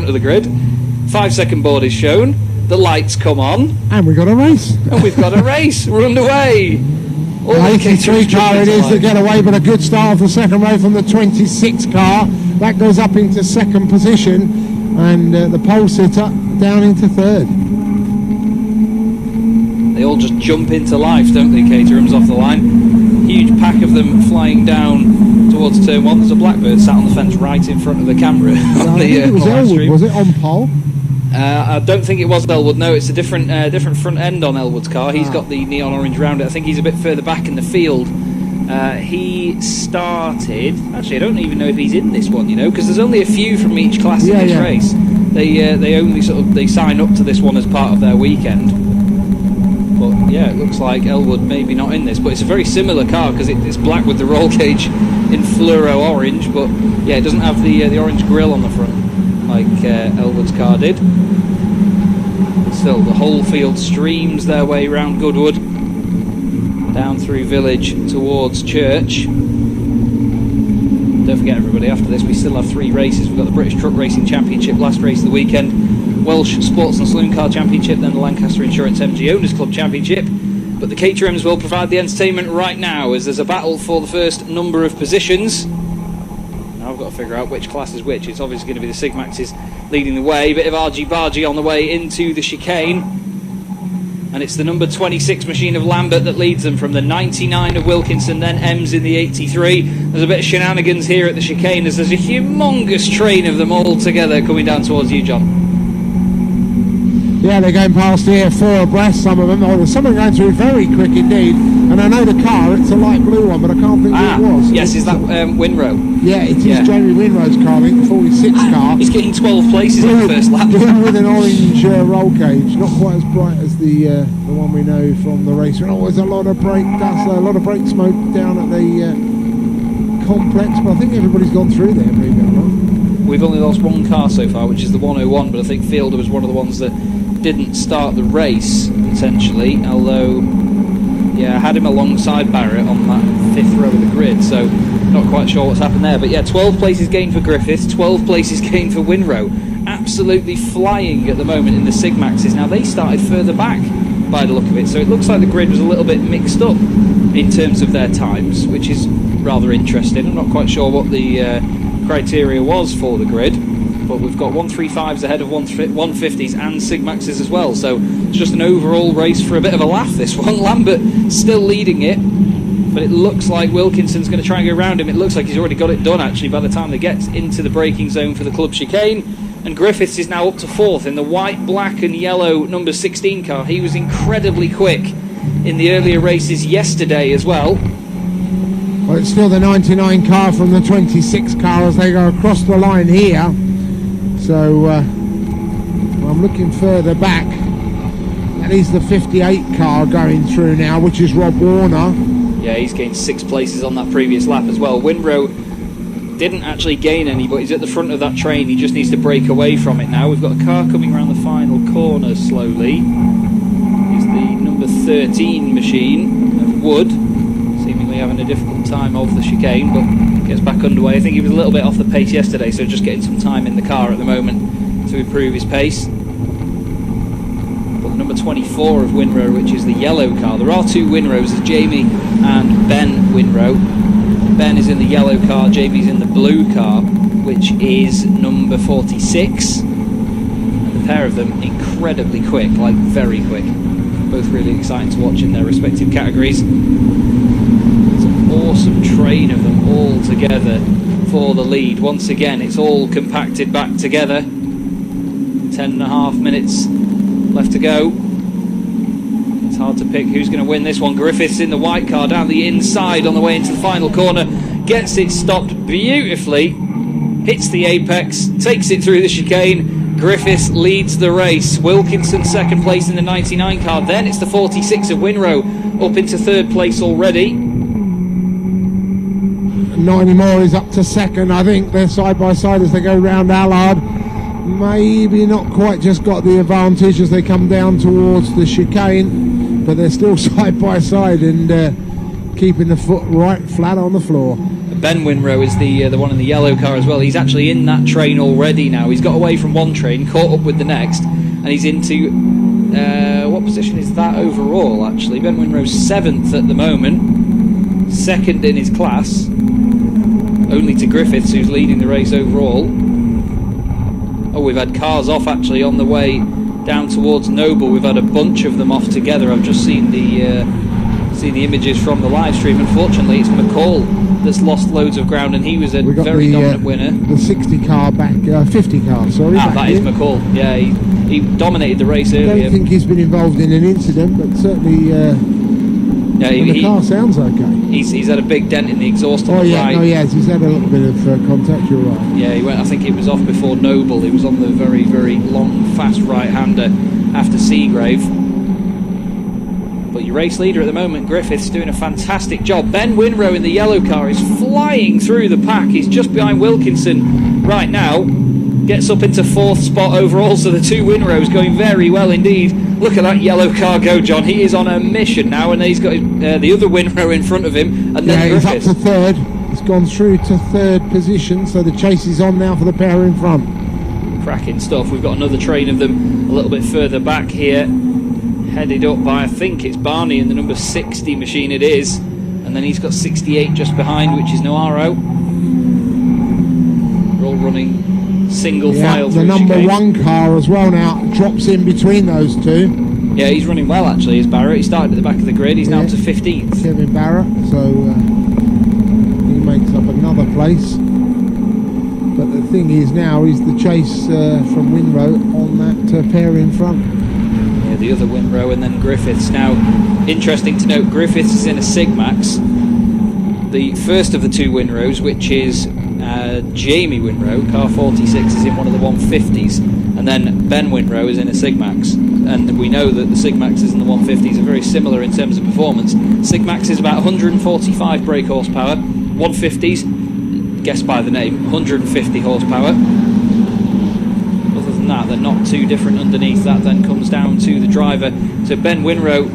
of the grid. 5-second board is shown. The lights come on. And we've got a race. And we've got a race. We're underway. All the 83 car it is that get away, but a good start of the second row from the 26 car. That goes up into second position, and the pole sitter down into third. They all just jump into life, don't they, Caterham's off the line. Huge pack of them flying down towards turn one. There's a blackbird sat on the fence right in front of the camera. On the, it was Elwood, was it, on pole? I don't think it was Elwood, no, it's a different front end on Elwood's car. He's got the neon orange round it. I think he's a bit further back in the field. He started, actually I don't even know if he's in this one, you know, because there's only a few from each class in this race. They only they sign up to this one as part of their weekend. But yeah, it looks like Elwood maybe not in this, but it's a very similar car because it's black with the roll cage in fluoro orange, but yeah, it doesn't have the orange grille on the front like Elwood's car did. Still, the whole field streams their way round Goodwood, down through Village towards Church. Don't forget, everybody, after this we still have 3 races. We've got the British Truck Racing Championship, last race of the weekend, Welsh Sports and Saloon Car Championship, then the Lancaster Insurance MG Owners Club Championship. But the Caterhams will provide the entertainment right now as there's a battle for the first number of positions. Now I've got to figure out which class is which. It's obviously going to be the Sigmaxes leading the way. Bit of argy-bargy on the way into the chicane. And it's the number 26 machine of Lambert that leads them from the 99 of Wilkinson, then Ems in the 83. There's a bit of shenanigans here at the chicane as there's a humongous train of them all together coming down towards you, John. Yeah, they're going past here 4 abreast, some of them. Oh, there's someone going through very quick indeed. And I know the car, it's a light blue one, but I can't think who it was. Yes, is that Winrow? Yeah, it is Jamie Winrow's car, I think, the 46 car. He's getting 12 places in the first lap. Blue with an orange roll cage, not quite as bright as the one we know from the race. And there's a lot of brake dust, a lot of brake smoke down at the complex, but I think everybody's gone through there, believe it or not. We've only lost 1 car so far, which is the 101, but I think Fielder was one of the ones that didn't start the race, potentially, although, yeah, I had him alongside Barrett on that 5th row of the grid, so not quite sure what's happened there. But yeah, 12 places gained for Griffiths, 12 places gained for Winrow. Absolutely flying at the moment in the Sigmaxes. Now, they started further back by the look of it, so it looks like the grid was a little bit mixed up in terms of their times, which is rather interesting. I'm not quite sure what the criteria was for the grid, but we've got 135s ahead of 150s and Sigmaxes as well, so it's just an overall race for a bit of a laugh, this one. Lambert still leading it, but it looks like Wilkinson's going to try and go around him. It looks like he's already got it done, actually, by the time they get into the braking zone for the club chicane. And Griffiths is now up to 4th in the white, black and yellow number 16 car. He was incredibly quick in the earlier races yesterday as well. Well, it's still the 99 car from the 26 car as they go across the line here. So I'm looking further back. That is the 58 car going through now, which is Rob Warner. Yeah, he's gained 6 places on that previous lap as well. Winrow didn't actually gain any, but he's at the front of that train. He just needs to break away from it now. We've got a car coming around the final corner slowly. It's the number 13 machine of Wood, seemingly having a difficult time of the chicane, but gets back underway. I think he was a little bit off the pace yesterday, so just getting some time in the car at the moment to improve his pace. But the number 24 of Winrow, which is the yellow car, there are 2 Winrows, there's Jamie and Ben Winrow. Ben is in the yellow car, Jamie's in the blue car, which is number 46. And the pair of them incredibly quick, like very quick. Both really exciting to watch in their respective categories. Awesome train of them all together for the lead. Once again, it's all compacted back together. 10.5 minutes left to go. It's hard to pick who's going to win this one. Griffiths in the white car down the inside on the way into the final corner. Gets it stopped beautifully. Hits the apex. Takes it through the chicane. Griffiths leads the race. Wilkinson second place in the 99 car. Then it's the 46 of Winrow up into 3rd place already. Not anymore, is up to 2nd. I think they're side by side as they go round Allard. Maybe not quite just got the advantage as they come down towards the chicane, but they're still side by side and keeping the foot right flat on the floor. A Ben Winrow is the one in the yellow car as well. He's actually in that train already now. He's got away from one train, caught up with the next, and he's into what position is that overall? Actually, Ben Winrow's 7th at the moment, 2nd in his class, only to Griffiths, who's leading the race overall. Oh, we've had cars off actually on the way down towards Noble. We've had a bunch of them off together. I've just seen the images from the live stream. Unfortunately, it's McCall that's lost loads of ground, and he was a very dominant winner. The 60 car back, 50 car, sorry. That is McCall. Yeah, he dominated the race earlier. I don't think he's been involved in an incident, but certainly the car sounds okay. He's had a big dent in the exhaust on the right. Oh, yes, he's had a little bit of contact, you're right. Yeah, he went. I think it was off before Noble. He was on the very, very long, fast right-hander after Seagrave. But your race leader at the moment, Griffiths, doing a fantastic job. Ben Winrow in the yellow car is flying through the pack. He's just behind Wilkinson right now. Gets up into 4th spot overall, so the 2 Winrows going very well indeed. Look at that yellow car go, John. He is on a mission now, and he's got the other Winrow in front of him. And then Griffiths. He's up to 3rd. He's gone through to 3rd position, so the chase is on now for the pair in front. Cracking stuff. We've got another train of them a little bit further back here, headed up by, I think it's Barney in the number 60 machine it is, and then he's got 68 just behind, which is Noaro. We're all running single file through the number chicane. 1 car as well now drops in between those two. Yeah, he's running well actually, is Barrett. He started at the back of the grid, he's now to 15th. Kevin Barrett, so he makes up another place. But the thing is now is the chase from Winrow on that pair in front. Yeah, the other Winrow and then Griffiths. Now, interesting to note, Griffiths is in a Sigmax. The first of the 2 Winrows, which is Jamie Winrow, car 46, is in one of the 150s, and then Ben Winrow is in a Sigmax. And we know that the Sigmaxes and the 150s are very similar in terms of performance. Sigmax is about 145 brake horsepower, 150s, guessed by the name, 150 horsepower. Other than that, they're not too different underneath. That then comes down to the driver. So Ben Winrow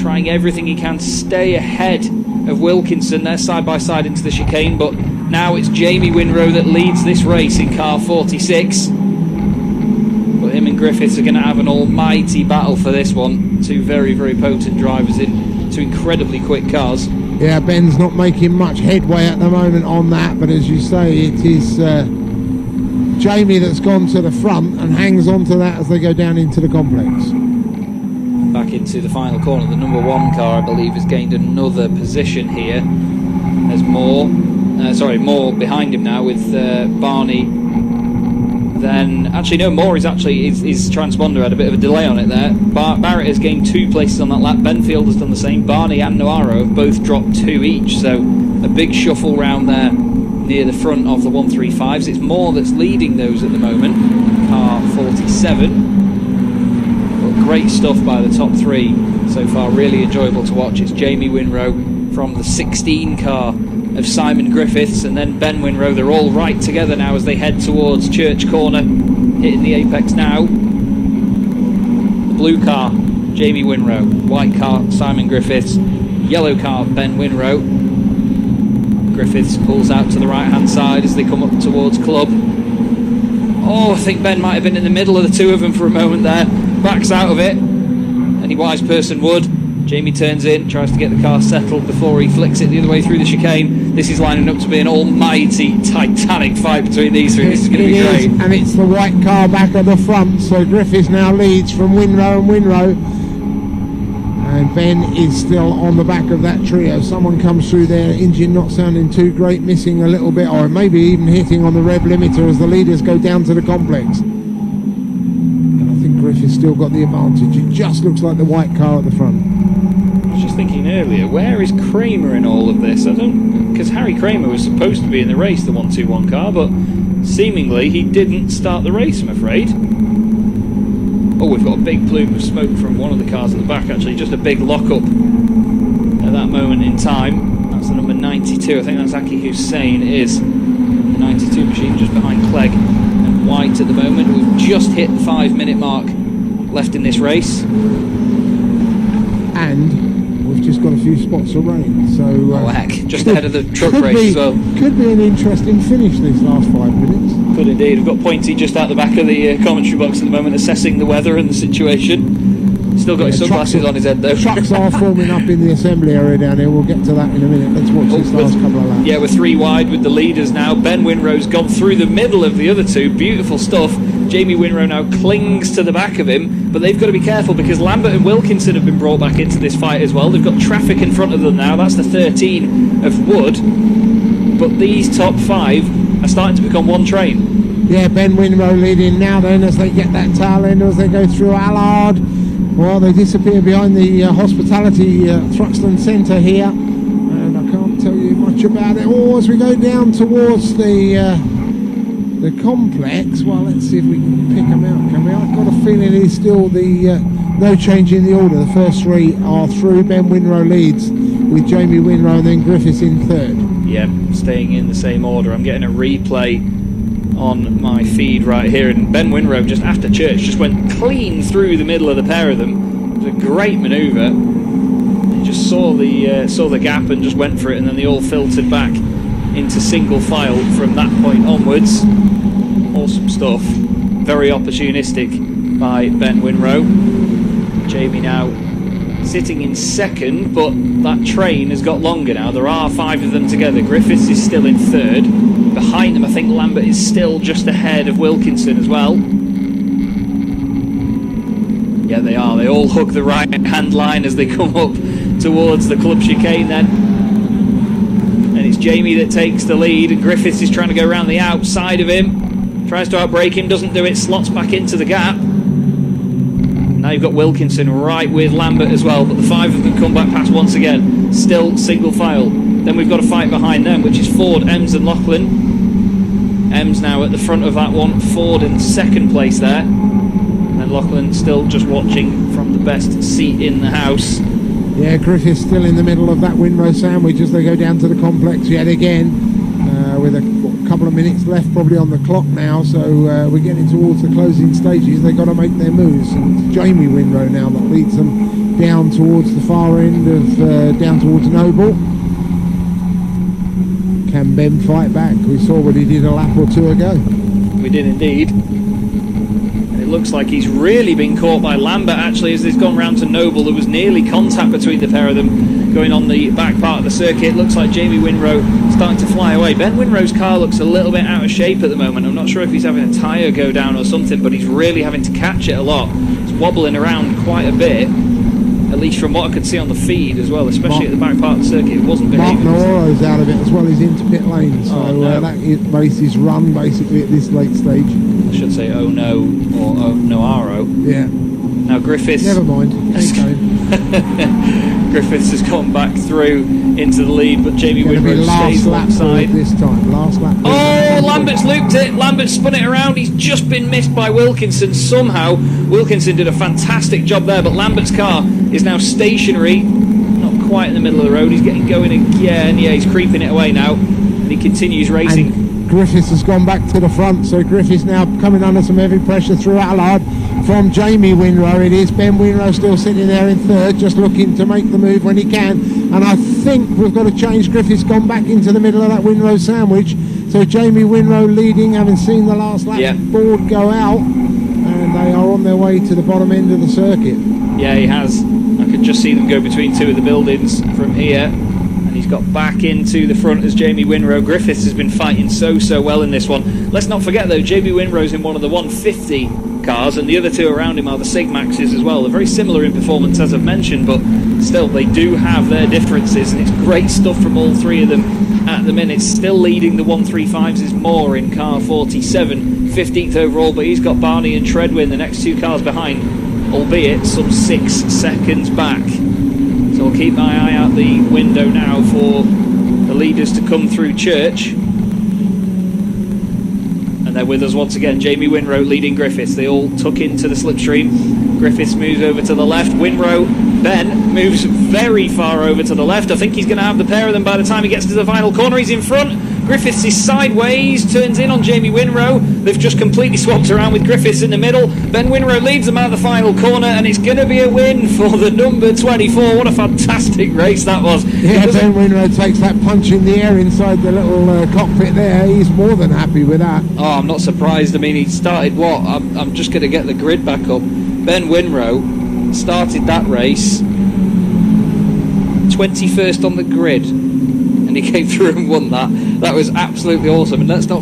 trying everything he can to stay ahead of Wilkinson. They're side by side into the chicane, but now it's Jamie Winrow that leads this race in car 46. But him and Griffiths are going to have an almighty battle for this one. 2 very, very potent drivers in 2 incredibly quick cars. Yeah, Ben's not making much headway at the moment on that, but as you say, it is Jamie that's gone to the front and hangs on to that as they go down into the complex. Back into the final corner, the number 1 car, I believe, has gained another position here. There's Moore behind him now with Barney. Then, actually no, Moore is his transponder had a bit of a delay on it there. Barrett has gained 2 places on that lap. Benfield has done the same. Barney and Noaro have both dropped 2 each, so a big shuffle round there near the front of the 135s. It's Moore that's leading those at the moment, car 47. But great stuff by the top 3 so far, really enjoyable to watch. It's Jamie Winrow from the 16 car of Simon Griffiths, and then Ben Winrow. They're all right together now as they head towards Church Corner, hitting the apex now. The blue car, Jamie Winrow. White car, Simon Griffiths. Yellow car, Ben Winrow. Griffiths pulls out to the right hand side as they come up towards Club. Oh, I think Ben might have been in the middle of the 2 of them for a moment there. Backs out of it. Any wise person would. Jamie turns in, tries to get the car settled before he flicks it the other way through the chicane. This is lining up to be an almighty titanic fight between these 3. This is going to be great. And it's the white car back at the front, so Griffiths now leads from Winrow and Winrow. And Ben is still on the back of that trio. Someone comes through there, engine not sounding too great, missing a little bit, or maybe even hitting on the rev limiter as the leaders go down to the complex. And I think Griffiths still got the advantage. It just looks like the white car at the front. I was just thinking earlier, where is Kramer in all of this? Because Harry Kramer was supposed to be in the race, the 121 car, but seemingly he didn't start the race, I'm afraid. Oh, we've got a big plume of smoke from one of the cars at the back, actually, just a big lock-up at that moment in time. That's the number 92, I think that's Aki Hussein, it is. The 92 machine just behind Clegg and White at the moment. We've just hit the 5-minute mark left in this race. And we've just got a few spots of rain. So oh heck, just ahead of the truck race as well. Could be an interesting finish this last 5 minutes. Could indeed. We've got Pointy just out the back of the commentary box at the moment, assessing the weather and the situation. Still got his sunglasses on his head though. Trucks are forming up in the assembly area down here. We'll get to that in a minute. Let's watch this last couple of laps. Yeah, we're 3 wide with the leaders now. Ben Winrow's gone through the middle of the other two. Beautiful stuff. Jamie Winrow now clings to the back of him, but they've got to be careful because Lambert and Wilkinson have been brought back into this fight as well. They've got traffic in front of them now. That's the 13 of Wood. But these top 5 are starting to become one train. Yeah, Ben Winrow leading now then as they get that tail end, as they go through Allard. Well, they disappear behind the hospitality Thruxton Centre here, and I can't tell you much about it. Oh, as we go down towards the complex, well, let's see if we can pick them out. Can we? I've got a feeling it's still the no change in the order. The first 3 are through. Ben Winrow leads with Jamie Winrow and then Griffiths in 3rd. Yeah, staying in the same order. I'm getting a replay on my feed right here, and Ben Winrow just after church just went clean through the middle of the pair of them. It was a great manoeuvre. He just saw the gap and just went for it, and then they all filtered back into single file from that point onwards. Awesome stuff. Very opportunistic by Ben Winrow. Jamie now sitting in 2nd, but that train has got longer now. There are 5 of them together. Griffiths is still in 3rd. Behind them, I think Lambert is still just ahead of Wilkinson as well. Yeah, they are. They all hug the right-hand line as they come up towards the club chicane then. And it's Jamie that takes the lead, and Griffiths is trying to go around the outside of him. Tries to outbrake him, doesn't do it, slots back into the gap. Now you've got Wilkinson right with Lambert as well, but the 5 of them come back past once again. Still single file. Then we've got a fight behind them, which is Ford, Ems and Lachlan. Ems now at the front of that one. Ford in 2nd place there. And Lachlan still just watching from the best seat in the house. Yeah, Griffiths still in the middle of that Winrow sandwich as they go down to the complex yet again. With a couple of minutes left probably on the clock now, so we're getting towards the closing stages. They've got to make their moves, and it's Jamie Winrow now that leads them down towards the far end of down towards Noble. Can Ben fight back? We saw what he did a lap or 2 ago. We did indeed. And it looks like he's really been caught by Lambert actually as they've gone round to Noble. There was nearly contact between the pair of them going on the back part of the circuit. Looks like Jamie Winrow starting to fly away. Ben Winrow's car looks a little bit out of shape at the moment. I'm not sure if he's having a tyre go down or something, but he's really having to catch it a lot. It's wobbling around quite a bit, at least from what I could see on the feed as well, especially at the back part of the circuit. It wasn't behaving. Mark Naoro's out of it as well as into pit lane, so that race is run basically at this late stage. I should say oh no, or oh Noaro. Yeah. Now Griffiths... Never mind, keep going. Griffiths has gone back through into the lead, but Jamie Winrow stays alongside. This time, last lap. Oh, Lambert's looped it. Lambert spun it around. He's just been missed by Wilkinson somehow. Wilkinson did a fantastic job there, but Lambert's car is now stationary, not quite in the middle of the road. He's getting going again. Yeah, he's creeping it away now, and he continues racing. And Griffiths has gone back to the front, so Griffiths now coming under some heavy pressure through Allard from Jamie Winrow. It is Ben Winrow still sitting there in 3rd, just looking to make the move when he can. And I think we've got to change. Griffiths gone back into the middle of that Winrow sandwich. So Jamie Winrow leading, having seen the last lap board go out, and they are on their way to the bottom end of the circuit. Yeah, he has. I could just see them go between 2 of the buildings from here. And he's got back into the front as Jamie Winrow. Griffiths has been fighting so well in this one. Let's not forget though, Jamie Winrow's in one of the 150 cars, and the other 2 around him are the Sigmaxes as well. They're very similar in performance as I've mentioned, but still they do have their differences, and it's great stuff from all 3 of them at the minute. Still leading the 135s is Moore in car 47, 15th overall, but he's got Barney and Treadwin, the next 2 cars behind, albeit some 6 seconds back. So I'll keep my eye out the window now for the leaders to come through Church. And they're with us once again. Jamie Winrow leading Griffiths. They all tuck into the slipstream. Griffiths moves over to the left. Winrow, Ben, moves very far over to the left. I think he's going to have the pair of them by the time he gets to the final corner. He's in front. Griffiths is sideways, turns in on Jamie Winrow. They've just completely swapped around with Griffiths in the middle. Ben Winrow leads them out the final corner, and it's going to be a win for the number 24. What a fantastic race that was. Yeah, Ben Winrow takes that punch in the air inside the little cockpit there. He's more than happy with that. Oh, I'm not surprised. I mean, he started what? I'm just going to get the grid back up. Ben Winrow started that race 21st on the grid, and he came through and won that. That was absolutely awesome. And let's not